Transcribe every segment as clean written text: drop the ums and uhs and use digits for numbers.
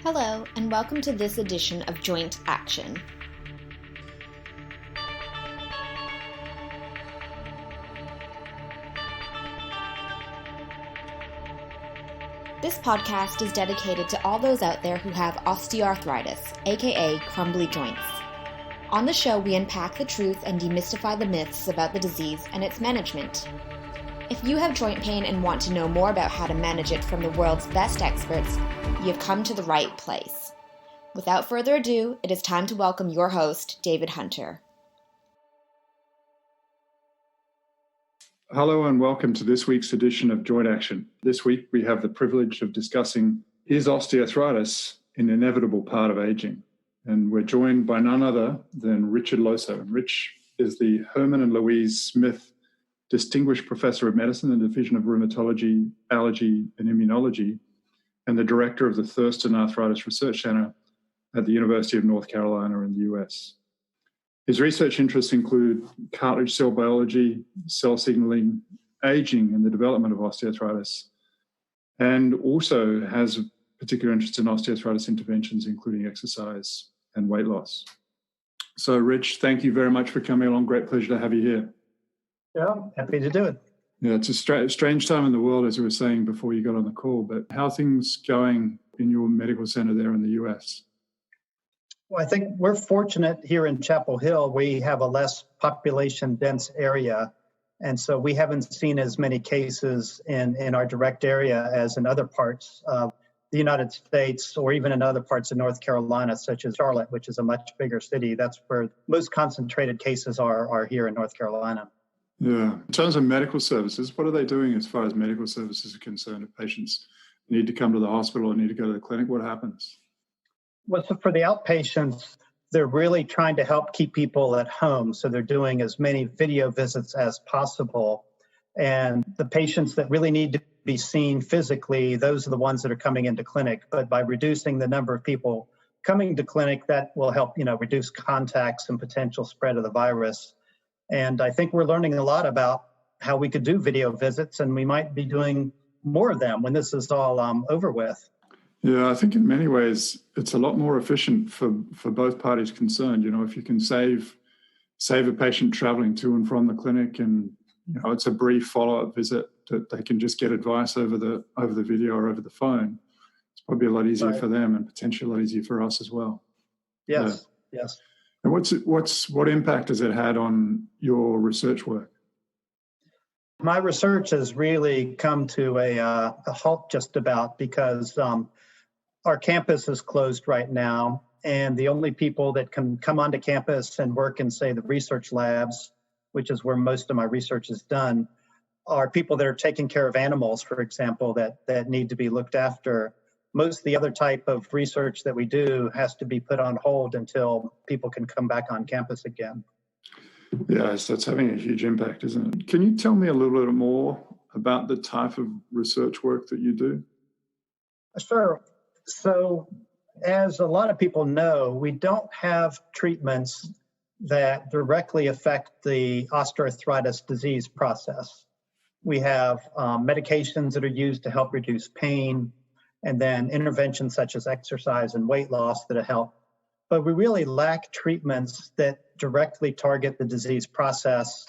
Hello, and welcome to this edition of Joint Action. This podcast is dedicated to all those out there who have osteoarthritis, aka crumbly joints. On the show, we unpack the truth and demystify the myths about the disease and its management. If you have joint pain and want to know more about how to manage it from the world's best experts, you have come to the right place. Without further ado, it is time to welcome your host, David Hunter. Hello and welcome to this week's edition of Joint Action. This week we have the privilege of discussing is osteoarthritis an inevitable part of aging? And we're joined by none other than Richard Loeser. And Rich is the Herman and Louise Smith Distinguished Professor of Medicine in the Division of Rheumatology, Allergy, and Immunology, and the Director of the Thurston Arthritis Research Center at the University of North Carolina in the US. His research interests include cartilage cell biology, cell signaling, aging, and the development of osteoarthritis, and also has particular interest in osteoarthritis interventions, including exercise and weight loss. So, Rich, thank you very much for coming along. Great pleasure to have you here. Yeah, happy to do it. Yeah, it's a strange time in the world, as we were saying before you got on the call, but how are things going in your medical center there in the US? Well, I think we're fortunate here in Chapel Hill. We have a less population-dense area, and so we haven't seen as many cases in our direct area as in other parts of the United States or even in other parts of North Carolina, such as Charlotte, which is a much bigger city. That's where most concentrated cases are here in North Carolina. Yeah. In terms of medical services, what are they doing as far as medical services are concerned? If patients need to come to the hospital or need to go to the clinic, what happens? Well, so for the outpatients, they're really trying to help keep people at home. So they're doing as many video visits as possible. And the patients that really need to be seen physically, those are the ones that are coming into clinic. But by reducing the number of people coming to clinic, that will help, reduce contacts and potential spread of the virus. And I think we're learning a lot about how we could do video visits, and we might be doing more of them when this is all over with. Yeah, I think in many ways it's a lot more efficient for both parties concerned. If you can save a patient traveling to and from the clinic, and it's a brief follow-up visit that they can just get advice over the video or over the phone, it's probably a lot easier for them and potentially a lot easier for us as well. Yes, yes. And what impact has it had on your research work? My research has really come to a halt just about because our campus is closed right now, and the only people that can come onto campus and work in, say, the research labs, which is where most of my research is done, are people that are taking care of animals, for example, that need to be looked after. Most of the other type of research that we do has to be put on hold until people can come back on campus again. Yes, that's having a huge impact, isn't it? Can you tell me a little bit more about the type of research work that you do? Sure. So, as a lot of people know, we don't have treatments that directly affect the osteoarthritis disease process. We have medications that are used to help reduce pain, and then interventions such as exercise and weight loss that help. But we really lack treatments that directly target the disease process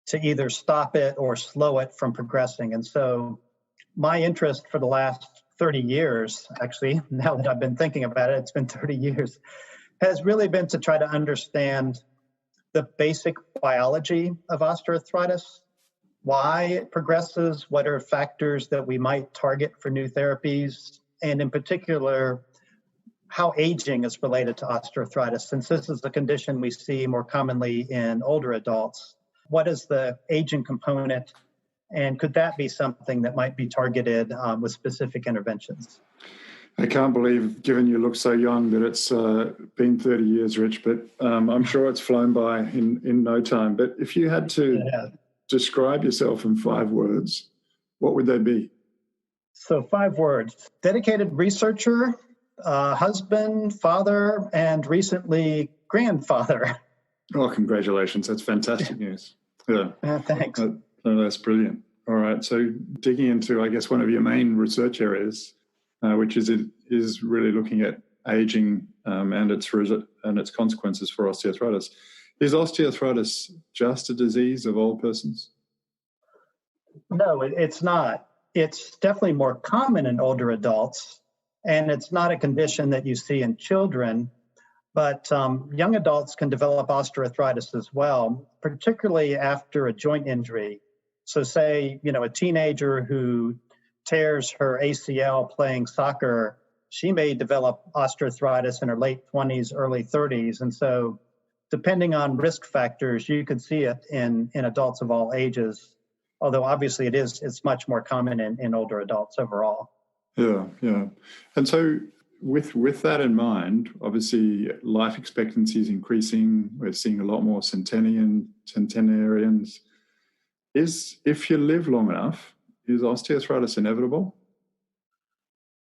to either stop it or slow it from progressing. And so my interest for the last 30 years, actually, now that I've been thinking about it, it's been 30 years, has really been to try to understand the basic biology of osteoarthritis, why it progresses, what are factors that we might target for new therapies, and in particular, how aging is related to osteoarthritis. Since this is a condition we see more commonly in older adults, what is the aging component, and could that be something that might be targeted with specific interventions? I can't believe, given you look so young, that it's been 30 years, Rich, but I'm sure it's flown by in no time. But if you had to describe yourself in 5 words, what would they be? So 5 words: dedicated researcher, husband, father, and recently grandfather. Oh, congratulations. That's fantastic news. Yeah. Thanks. That's brilliant. All right. So digging into, I guess, one of your main research areas, which is really looking at aging and its consequences for osteoarthritis. Is osteoarthritis just a disease of old persons? No, it's not. It's definitely more common in older adults, and it's not a condition that you see in children, but young adults can develop osteoarthritis as well, particularly after a joint injury. So say, a teenager who tears her ACL playing soccer, she may develop osteoarthritis in her late 20s, early 30s. And so depending on risk factors, you could see it in adults of all ages, although obviously it's much more common in older adults overall. Yeah. And so with that in mind, obviously life expectancy is increasing. We're seeing a lot more centenarians. If you live long enough, is osteoarthritis inevitable?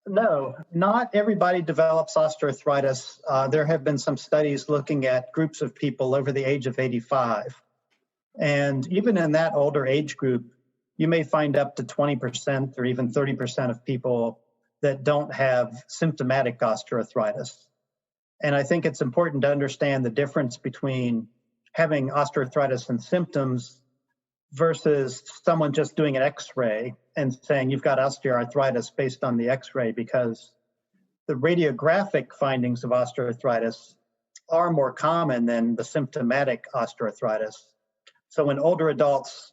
No, not everybody develops osteoarthritis. There have been some studies looking at groups of people over the age of 85. And even in that older age group, you may find up to 20% or even 30% of people that don't have symptomatic osteoarthritis. And I think it's important to understand the difference between having osteoarthritis and symptoms versus someone just doing an X-ray and saying you've got osteoarthritis based on the X-ray, because the radiographic findings of osteoarthritis are more common than the symptomatic osteoarthritis. So in older adults,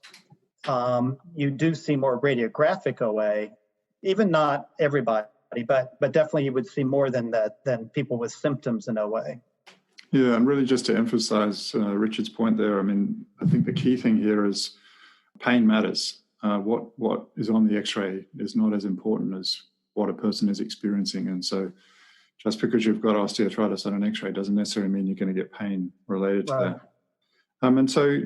you do see more radiographic OA, even not everybody, but definitely you would see more than people with symptoms in OA. Yeah, and really just to emphasize Richard's point there, I think the key thing here is pain matters. What is on the X-ray is not as important as what a person is experiencing. And so just because you've got osteoarthritis on an X-ray doesn't necessarily mean you're going to get pain related to that. And so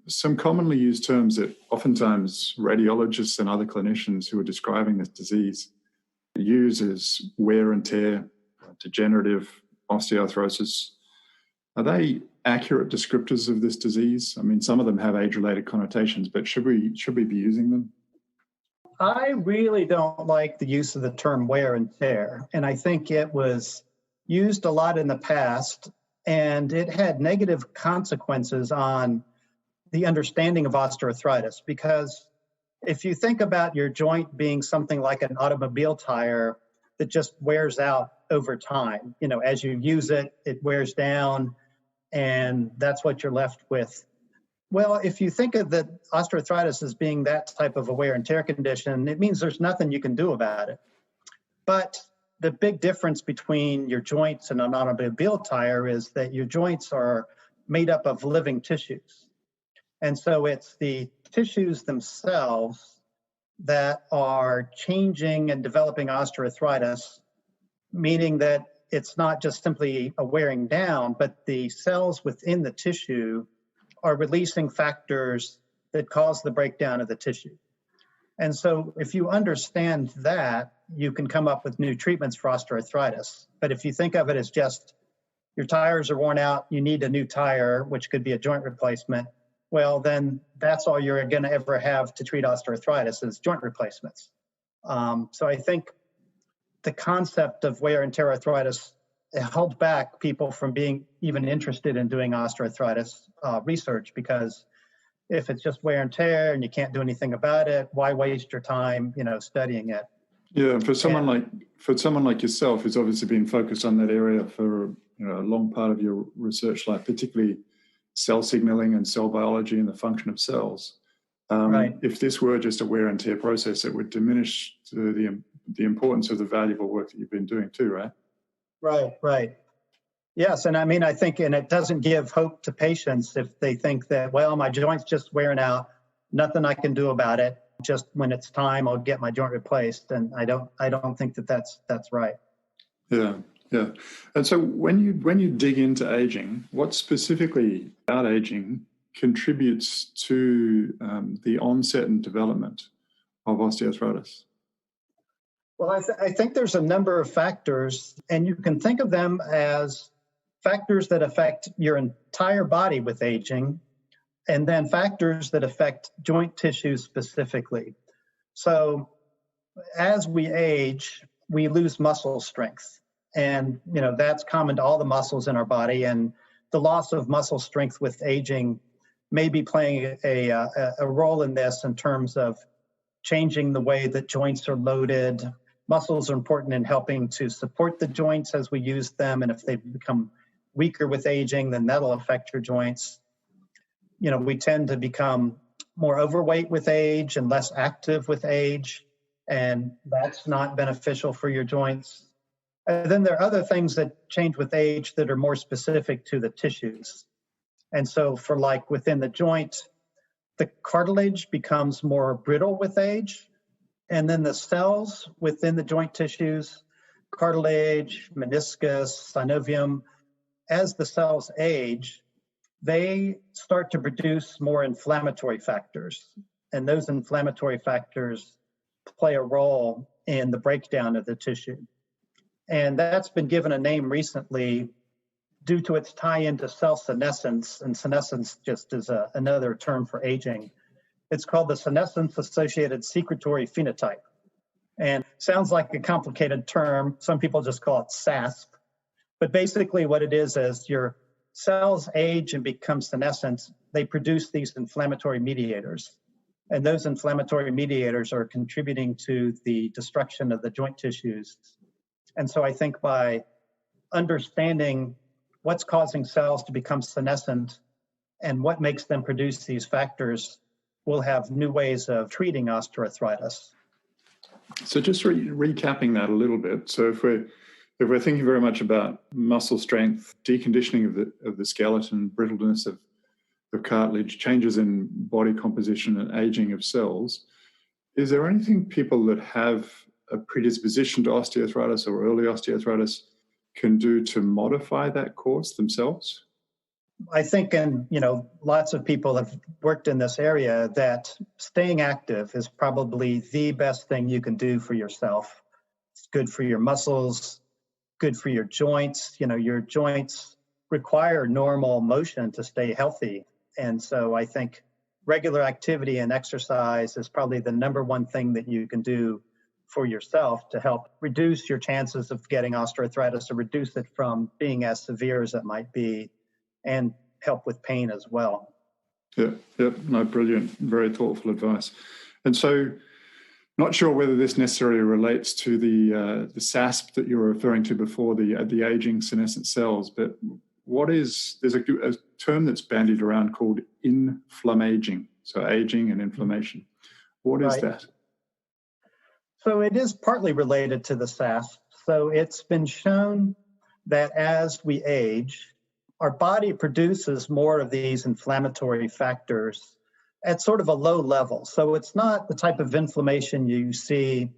some commonly used terms that oftentimes radiologists and other clinicians who are describing this disease use is wear and tear, degenerative osteoarthrosis. Are they accurate descriptors of this disease? Some of them have age-related connotations, but should we be using them? I really don't like the use of the term wear and tear, and I think it was used a lot in the past, and it had negative consequences on the understanding of osteoarthritis, because if you think about your joint being something like an automobile tire that just wears out over time, as you use it, it wears down, and that's what you're left with. Well, if you think of the osteoarthritis as being that type of a wear and tear condition, it means there's nothing you can do about it. But the big difference between your joints and an automobile tire is that your joints are made up of living tissues. And so it's the tissues themselves that are changing and developing osteoarthritis, meaning that it's not just simply a wearing down, but the cells within the tissue are releasing factors that cause the breakdown of the tissue. And so if you understand that, you can come up with new treatments for osteoarthritis. But if you think of it as just your tires are worn out, you need a new tire, which could be a joint replacement, well, then that's all you're going to ever have to treat osteoarthritis is joint replacements. So I think the concept of wear and tear arthritis held back people from being even interested in doing osteoarthritis research, because if it's just wear and tear and you can't do anything about it, why waste your time, studying it? Yeah, for someone like yourself, who's obviously been focused on that area for a long part of your research life, particularly cell signaling and cell biology and the function of cells. Right. If this were just a wear and tear process, it would diminish the importance of the valuable work that you've been doing too, right? Right. Yes, and I think, and it doesn't give hope to patients if they think that, well, my joint's just wearing out, nothing I can do about it. Just when it's time, I'll get my joint replaced. And I don't think that's right. Yeah. And so when you dig into aging, what specifically about aging contributes to the onset and development of osteoarthritis? Well, I think there's a number of factors, and you can think of them as factors that affect your entire body with aging, and then factors that affect joint tissue specifically. So as we age, we lose muscle strength. And, that's common to all the muscles in our body. And the loss of muscle strength with aging may be playing a role in this in terms of changing the way that joints are loaded. Muscles are important in helping to support the joints as we use them. And if they become weaker with aging, then that'll affect your joints. We tend to become more overweight with age and less active with age, and that's not beneficial for your joints. And then there are other things that change with age that are more specific to the tissues. And so for like within the joint, the cartilage becomes more brittle with age. And then the cells within the joint tissues, cartilage, meniscus, synovium, as the cells age, they start to produce more inflammatory factors. And those inflammatory factors play a role in the breakdown of the tissue. And that's been given a name recently due to its tie into cell senescence. And senescence just is another term for aging. It's called the senescence-associated secretory phenotype. And sounds like a complicated term. Some people just call it SASP. But basically what it is your cells age and become senescent, they produce these inflammatory mediators. And those inflammatory mediators are contributing to the destruction of the joint tissues. And so I think by understanding what's causing cells to become senescent and what makes them produce these factors, we'll have new ways of treating osteoarthritis. So just recapping that a little bit. So if we're thinking very much about muscle strength, deconditioning of the skeleton, brittleness of cartilage, changes in body composition and aging of cells, is there anything people that have a predisposition to osteoarthritis or early osteoarthritis can do to modify that course themselves? I think, and lots of people have worked in this area, that staying active is probably the best thing you can do for yourself. It's good for your muscles, good for your joints. Your joints require normal motion to stay healthy. And so I think regular activity and exercise is probably the number one thing that you can do for yourself to help reduce your chances of getting osteoarthritis or reduce it from being as severe as it might be, and help with pain as well. Yeah, no, brilliant, very thoughtful advice. And so, not sure whether this necessarily relates to the SASP that you were referring to before, the aging senescent cells, but there's a term that's bandied around called inflammaging, so aging and inflammation. What is that? So it is partly related to the SASP. So it's been shown that as we age, our body produces more of these inflammatory factors at sort of a low level. So it's not the type of inflammation you see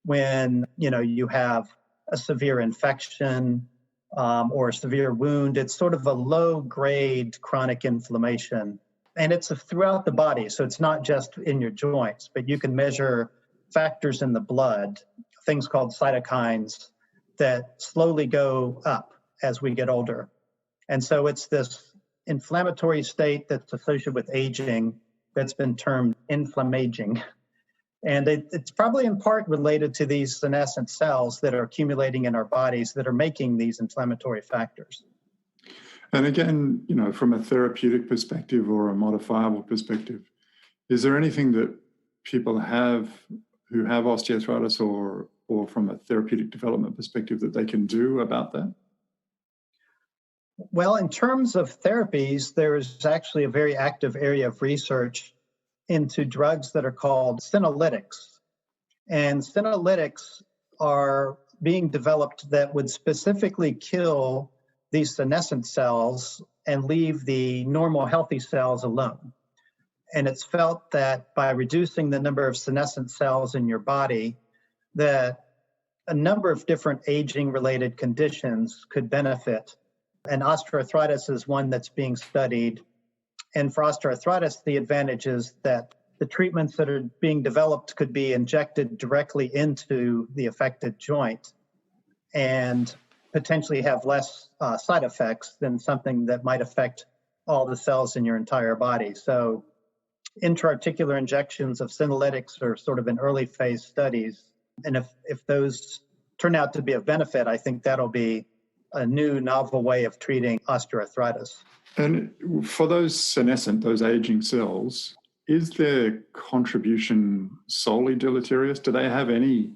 when you have a severe infection or a severe wound. It's sort of a low-grade chronic inflammation. And it's throughout the body, so it's not just in your joints, but you can measure factors in the blood, things called cytokines, that slowly go up as we get older. And so it's this inflammatory state that's associated with aging that's been termed inflammaging. And it's probably in part related to these senescent cells that are accumulating in our bodies that are making these inflammatory factors. And again, from a therapeutic perspective or a modifiable perspective, is there anything that people have who have osteoarthritis or from a therapeutic development perspective that they can do about that? Well, in terms of therapies, there is actually a very active area of research into drugs that are called senolytics. And senolytics are being developed that would specifically kill these senescent cells and leave the normal healthy cells alone. And it's felt that by reducing the number of senescent cells in your body, that a number of different aging-related conditions could benefit. And osteoarthritis is one that's being studied. And for osteoarthritis, the advantage is that the treatments that are being developed could be injected directly into the affected joint and potentially have less side effects than something that might affect all the cells in your entire body. So intra-articular injections of senolytics are sort of in early phase studies. And if those turn out to be of benefit, I think that'll be a new novel way of treating osteoarthritis. And for those senescent, those aging cells, is their contribution solely deleterious? Do they have any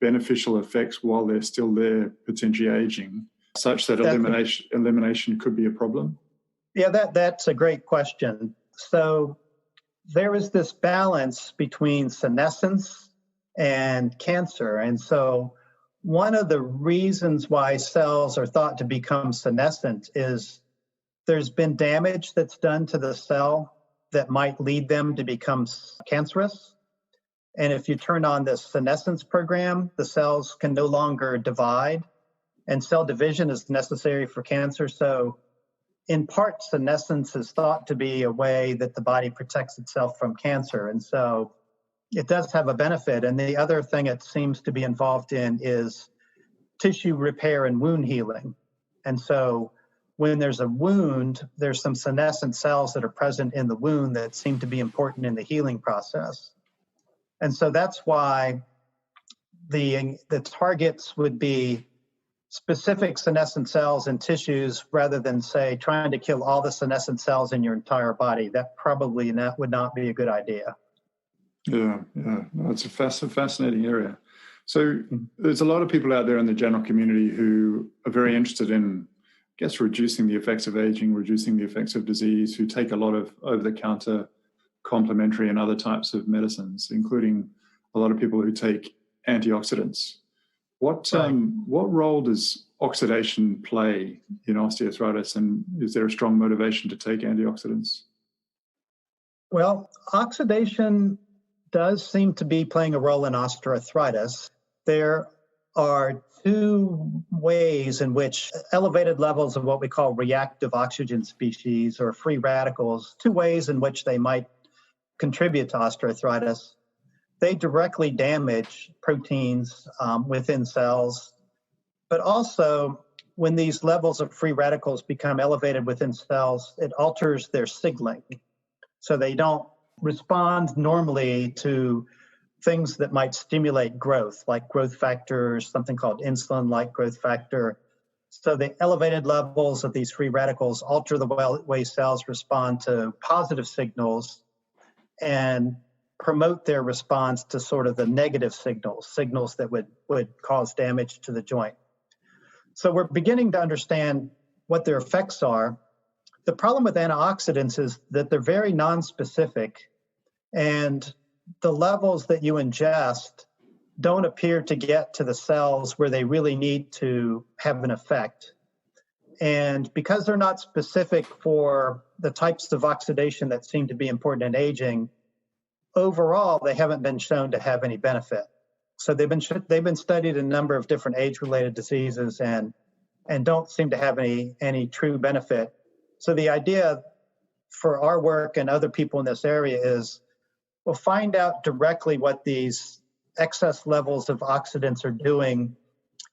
beneficial effects while they're still there, potentially aging, such that elimination could be a problem? Yeah, that's a great question. So there is this balance between senescence and cancer. And so one of the reasons why cells are thought to become senescent is there's been damage that's done to the cell that might lead them to become cancerous. And if you turn on this senescence program, the cells can no longer divide, and cell division is necessary for cancer. So in part, senescence is thought to be a way that the body protects itself from cancer. And so it does have a benefit. And the other thing it seems to be involved in is tissue repair and wound healing. And so when there's a wound, there's some senescent cells that are present in the wound that seem to be important in the healing process. And so that's why the targets would be specific senescent cells and tissues rather than, say, trying to kill all the senescent cells in your entire body. That probably would not be a good idea. Yeah. No, it's a fascinating area. So there's a lot of people out there in the general community who are very interested in, I guess, reducing the effects of aging, reducing the effects of disease, who take a lot of over-the-counter complementary and other types of medicines, including a lot of people who take antioxidants. What role does oxidation play in osteoarthritis, and is there a strong motivation to take antioxidants? Well, oxidation does seem to be playing a role in osteoarthritis. There are two ways in which elevated levels of what we call reactive oxygen species or free radicals, two ways in which they might contribute to osteoarthritis. They directly damage proteins within cells, but also when these levels of free radicals become elevated within cells, it alters their signaling. So they don't respond normally to things that might stimulate growth, like growth factors, something called insulin-like growth factor. So the elevated levels of these free radicals alter the way cells respond to positive signals and promote their response to sort of the negative signals that would cause damage to the joint. So we're beginning to understand what their effects are. The problem with antioxidants is that they're very nonspecific, and the levels that you ingest don't appear to get to the cells where they really need to have an effect. And because they're not specific for the types of oxidation that seem to be important in aging, overall, they haven't been shown to have any benefit. So they've been studied in a number of different age-related diseases and don't seem to have any true benefit. So the idea for our work and other people in this area is we'll find out directly what these excess levels of oxidants are doing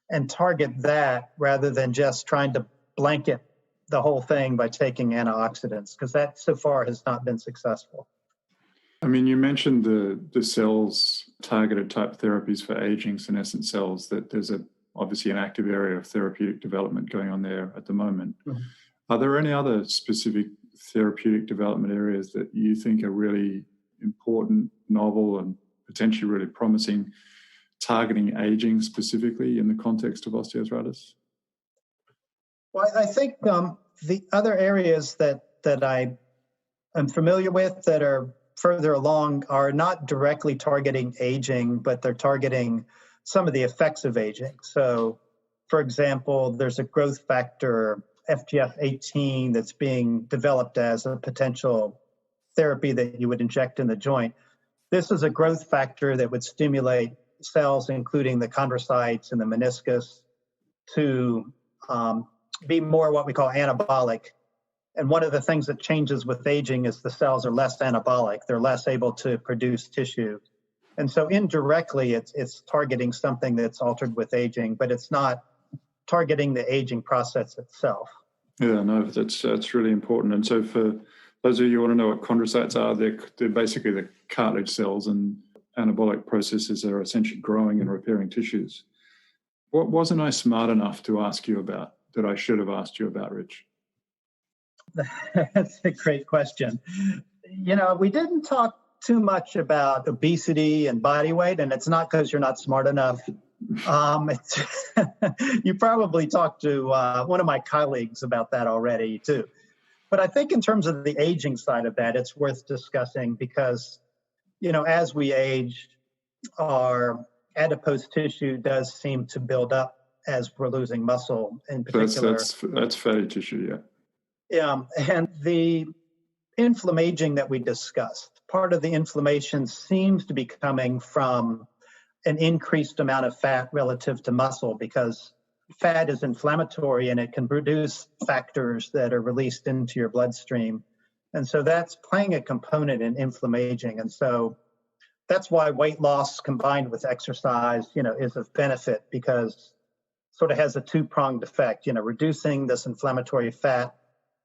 and target that rather than just trying to blanket the whole thing by taking antioxidants, because that so far has not been successful. I mean, you mentioned the cells targeted type therapies for aging senescent cells, that there's obviously an active area of therapeutic development going on there at the moment. Mm-hmm. Are there any other specific therapeutic development areas that you think are really important, novel, and potentially really promising, targeting aging specifically in the context of osteoarthritis? Well, I think the other areas that I am familiar with that are further along are not directly targeting aging, but they're targeting some of the effects of aging. So, for example, there's a growth factor, FGF18, that's being developed as a potential therapy that you would inject in the joint. This is a growth factor that would stimulate cells, including the chondrocytes and the meniscus, to be more what we call anabolic. And one of the things that changes with aging is the cells are less anabolic. They're less able to produce tissue. And so indirectly, it's targeting something that's altered with aging, but it's not targeting the aging process itself. Yeah, no, that's really important. And so for those of you who want to know what chondrocytes are, they're basically the cartilage cells, and anabolic processes are essentially growing and repairing tissues. What wasn't I smart enough to ask you about that I should have asked you about, Rich? That's a great question. We didn't talk too much about obesity and body weight, and it's not because you're not smart enough. You probably talked to one of my colleagues about that already, too. But I think in terms of the aging side of that, it's worth discussing because, as we age, our adipose tissue does seem to build up as we're losing muscle in particular. That's fatty tissue, yeah. Yeah, and the inflammaging that we discussed, part of the inflammation seems to be coming from an increased amount of fat relative to muscle because fat is inflammatory and it can produce factors that are released into your bloodstream. And so that's playing a component in inflammaging. And so that's why weight loss combined with exercise, is of benefit because sort of has a two-pronged effect, reducing this inflammatory fat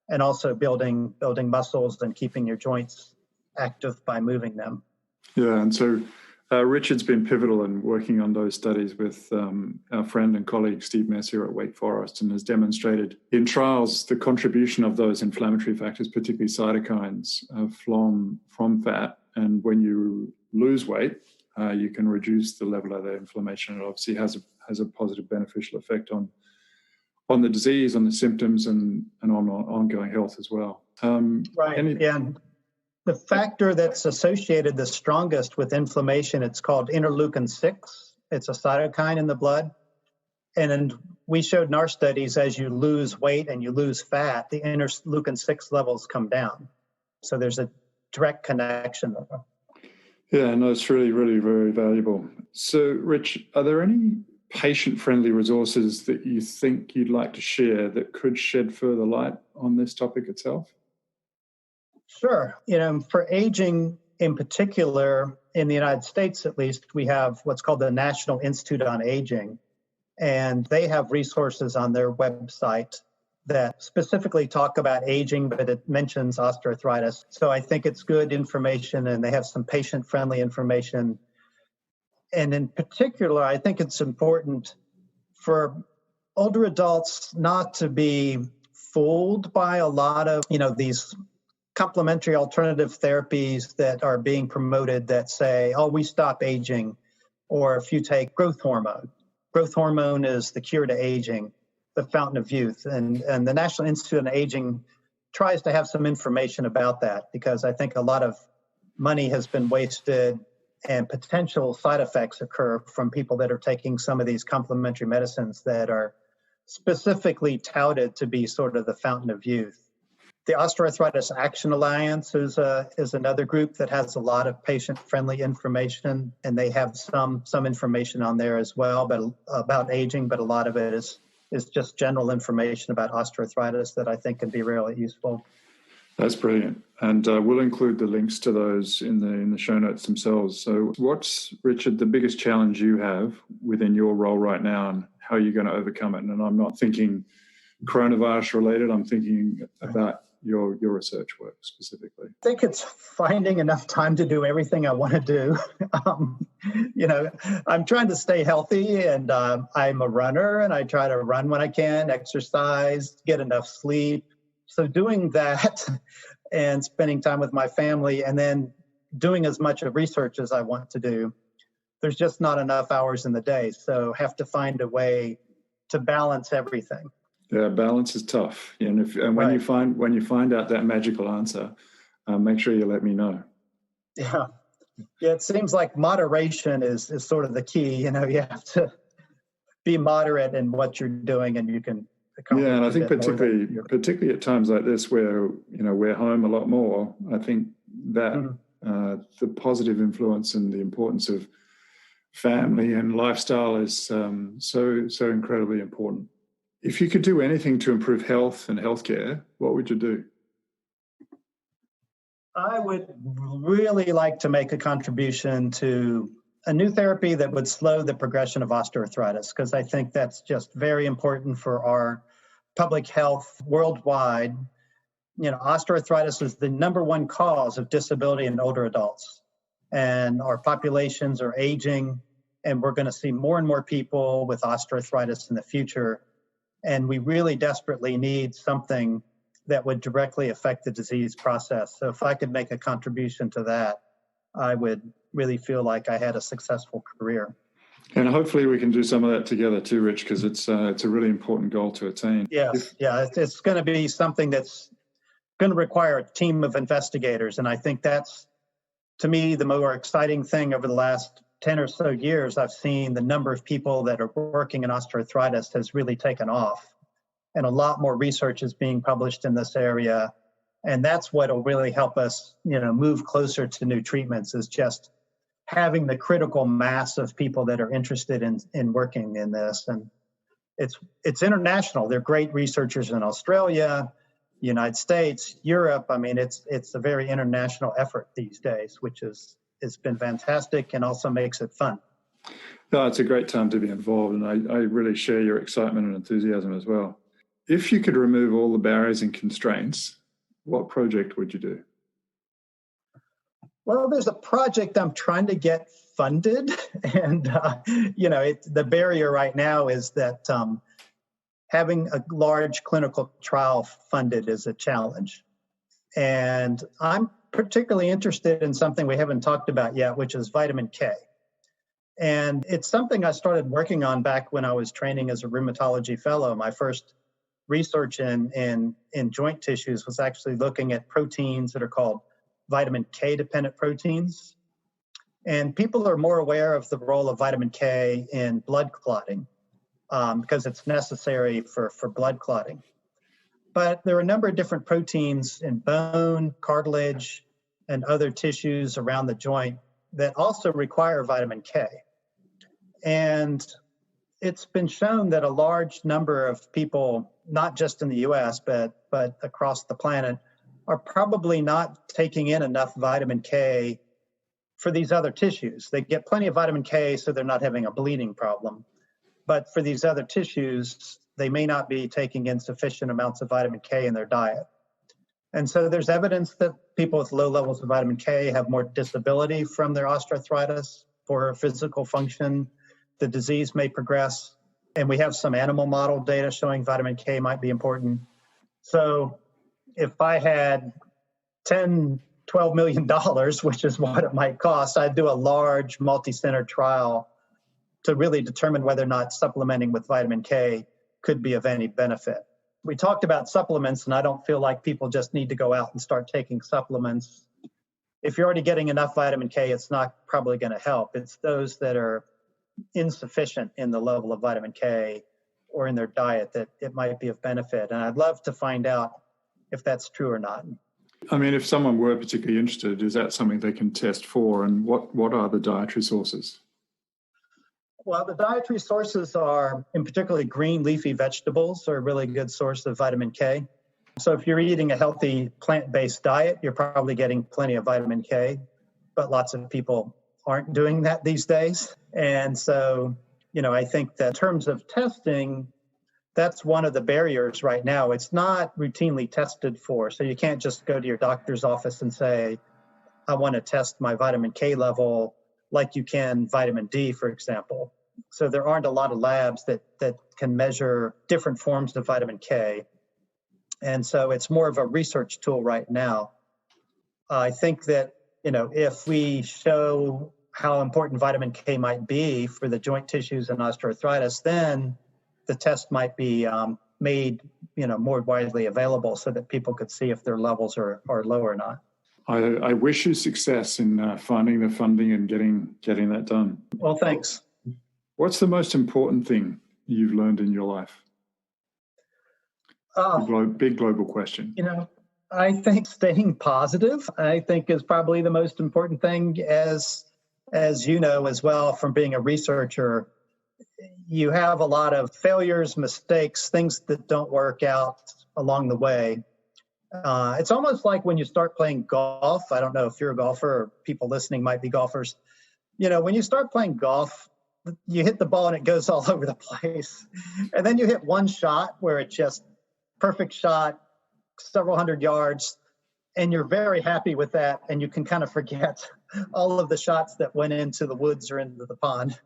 and also building muscles and keeping your joints active by moving them. Yeah, and so Richard's been pivotal in working on those studies with our friend and colleague Steve Messier at Wake Forest and has demonstrated in trials the contribution of those inflammatory factors, particularly cytokines, from fat. And when you lose weight, you can reduce the level of that inflammation. It obviously has a positive beneficial effect on the disease, on the symptoms, and on ongoing health as well. Right. And the factor that's associated the strongest with inflammation, it's called interleukin-6. It's a cytokine in the blood. And we showed in our studies, as you lose weight and you lose fat, the interleukin-6 levels come down. So there's a direct connection there. Yeah, no, it's really, really very valuable. So, Rich, are there any patient-friendly resources that you think you'd like to share that could shed further light on this topic itself? Sure. For aging in particular, in the United States at least, we have what's called the National Institute on Aging, and they have resources on their website that specifically talk about aging, but it mentions osteoarthritis. So I think it's good information, and they have some patient-friendly information. And in particular, I think it's important for older adults not to be fooled by a lot of, these complementary alternative therapies that are being promoted that say, oh, we stop aging. Or if you take growth hormone is the cure to aging, the fountain of youth. And the National Institute on Aging tries to have some information about that because I think a lot of money has been wasted and potential side effects occur from people that are taking some of these complementary medicines that are specifically touted to be sort of the fountain of youth. The Osteoarthritis Action Alliance is another group that has a lot of patient-friendly information, and they have some information on there as well, but about aging. But a lot of it is just general information about osteoarthritis that I think can be really useful. That's brilliant, and we'll include the links to those in the show notes themselves. So, what's, Richard, the biggest challenge you have within your role right now, and how you're going to overcome it? And I'm not thinking coronavirus related. I'm thinking about your research work specifically. I think it's finding enough time to do everything I want to do. I'm trying to stay healthy, and I'm a runner, and I try to run when I can, exercise, get enough sleep. So doing that and spending time with my family and then doing as much of research as I want to do, there's just not enough hours in the day. So have to find a way to balance everything. Yeah, balance is tough. And when you find out that magical answer, make sure you let me know. Yeah, it seems like moderation is sort of the key. You have to be moderate in what you're doing, and you can. Yeah, and I think particularly at times like this, where we're home a lot more. I think that the positive influence and the importance of family and lifestyle is so incredibly important. If you could do anything to improve health and healthcare, what would you do? I would really like to make a contribution to a new therapy that would slow the progression of osteoarthritis, because I think that's just very important for our public health worldwide. Osteoarthritis is the number one cause of disability in older adults, and our populations are aging. and we're going to see more and more people with osteoarthritis in the future. And we really desperately need something that would directly affect the disease process. So if I could make a contribution to that, I would really feel like I had a successful career. And hopefully we can do some of that together too, Rich, because it's a really important goal to attain. Yes, it's going to be something that's going to require a team of investigators. And I think that's, to me, the more exciting thing over the last 10 or so years. I've seen the number of people that are working in osteoarthritis has really taken off. And a lot more research is being published in this area. And that's what will really help us, move closer to new treatments, is just having the critical mass of people that are interested in working in this. And it's international. They're great researchers in Australia, United States, Europe. I mean, it's a very international effort these days, which it's been fantastic and also makes it fun. No, it's a great time to be involved, and I really share your excitement and enthusiasm as well. If you could remove all the barriers and constraints, what project would you do? Well, there's a project I'm trying to get funded, and the barrier right now is that having a large clinical trial funded is a challenge. And I'm particularly interested in something we haven't talked about yet, which is vitamin K. And it's something I started working on back when I was training as a rheumatology fellow. My first research in joint tissues was actually looking at proteins that are called vitamin K dependent proteins. And people are more aware of the role of vitamin K in blood clotting because it's necessary for blood clotting. But there are a number of different proteins in bone, cartilage, and other tissues around the joint that also require vitamin K. And it's been shown that a large number of people, not just in the US, but across the planet, are probably not taking in enough vitamin K for these other tissues. They get plenty of vitamin K, so they're not having a bleeding problem. But for these other tissues, they may not be taking in sufficient amounts of vitamin K in their diet. And so there's evidence that people with low levels of vitamin K have more disability from their osteoarthritis, poorer physical function. The disease may progress. And we have some animal model data showing vitamin K might be important. So if I had $10, $12 million, which is what it might cost, I'd do a large multi-center trial to really determine whether or not supplementing with vitamin K could be of any benefit. We talked about supplements, and I don't feel like people just need to go out and start taking supplements. If you're already getting enough vitamin K, it's not probably going to help. It's those that are insufficient in the level of vitamin K or in their diet that it might be of benefit. And I'd love to find out if that's true or not. I mean, if someone were particularly interested, is that something they can test for? And what are the dietary sources? Well, the dietary sources are, in particularly green leafy vegetables, are a really good source of vitamin K. So if you're eating a healthy plant-based diet, you're probably getting plenty of vitamin K, but lots of people aren't doing that these days. And so, I think that in terms of testing, that's one of the barriers right now. It's not routinely tested for. So you can't just go to your doctor's office and say, I want to test my vitamin K level like you can vitamin D, for example. So there aren't a lot of labs that can measure different forms of vitamin K. And so it's more of a research tool right now. I think that, if we show how important vitamin K might be for the joint tissues and osteoarthritis, then the test might be made, more widely available so that people could see if their levels are low or not. I wish you success in finding the funding and getting that done. Well, thanks. What's the most important thing you've learned in your life? Big global question. I think staying positive, I think, is probably the most important thing. As you know as well from being a researcher, you have a lot of failures, mistakes, things that don't work out along the way. It's almost like when you start playing golf. I don't know if you're a golfer or people listening might be golfers. When you start playing golf, you hit the ball and it goes all over the place. And then you hit one shot where it's just perfect shot, several hundred yards, and you're very happy with that. And you can kind of forget all of the shots that went into the woods or into the pond.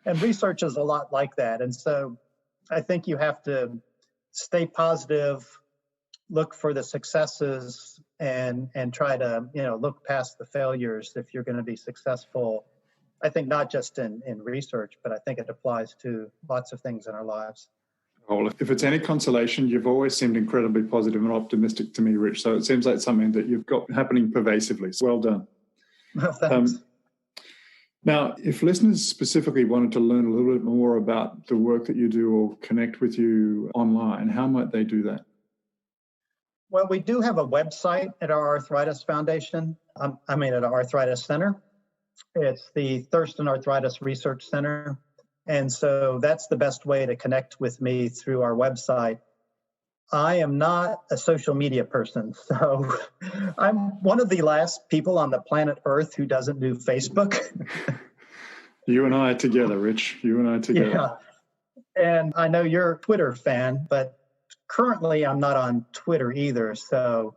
And research is a lot like that. And so I think you have to stay positive, look for the successes, and try to, look past the failures if you're going to be successful. I think not just in research, but I think it applies to lots of things in our lives. Well, if it's any consolation, you've always seemed incredibly positive and optimistic to me, Rich. So it seems like something that you've got happening pervasively. So well done. Thanks. Now, if listeners specifically wanted to learn a little bit more about the work that you do or connect with you online, how might they do that? Well, we do have a website at our Arthritis Foundation. At our Arthritis Center. It's the Thurston Arthritis Research Center. And so that's the best way to connect with me, through our website. I am not a social media person, so I'm one of the last people on the planet Earth who doesn't do Facebook. You and I together, Rich. You and I together. Yeah. And I know you're a Twitter fan, but currently I'm not on Twitter either. So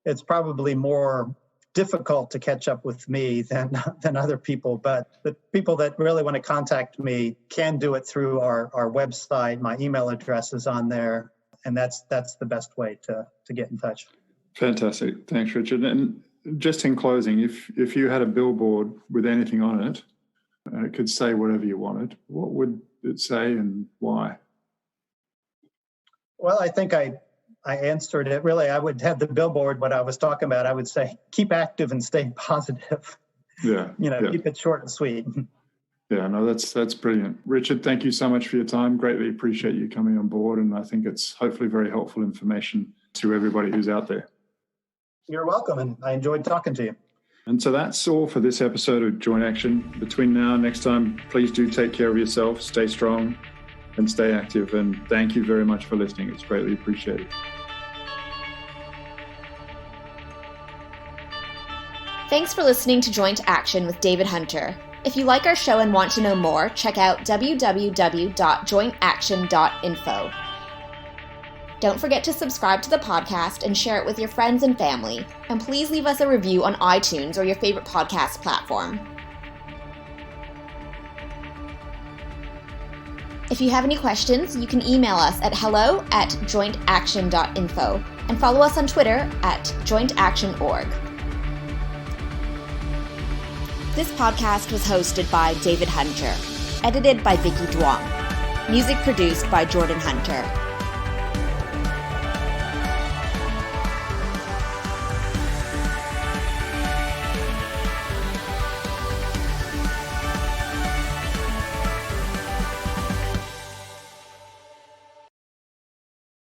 it's probably more difficult to catch up with me than other people. But the people that really want to contact me can do it through our website. My email address is on there. And that's the best way to get in touch. Fantastic. Thanks, Richard. And just in closing, if you had a billboard with anything on it, and it could say whatever you wanted, what would it say and why? Well, I think I answered it. Really, I would have the billboard, what I was talking about. I would say, keep active and stay positive. Yeah. Keep it short and sweet. Yeah, no, that's brilliant. Richard, thank you so much for your time. Greatly appreciate you coming on board. And I think it's hopefully very helpful information to everybody who's out there. You're welcome. And I enjoyed talking to you. And so that's all for this episode of Joint Action. Between now and next time, please do take care of yourself, stay strong, and stay active. And thank you very much for listening. It's greatly appreciated. Thanks for listening to Joint Action with David Hunter. If you like our show and want to know more, check out www.jointaction.info. Don't forget to subscribe to the podcast and share it with your friends and family. And please leave us a review on iTunes or your favorite podcast platform. If you have any questions, you can email us at hello@jointaction.info and follow us on Twitter @jointaction.org. This podcast was hosted by David Hunter, edited by Vicky Duong, music produced by Jordan Hunter.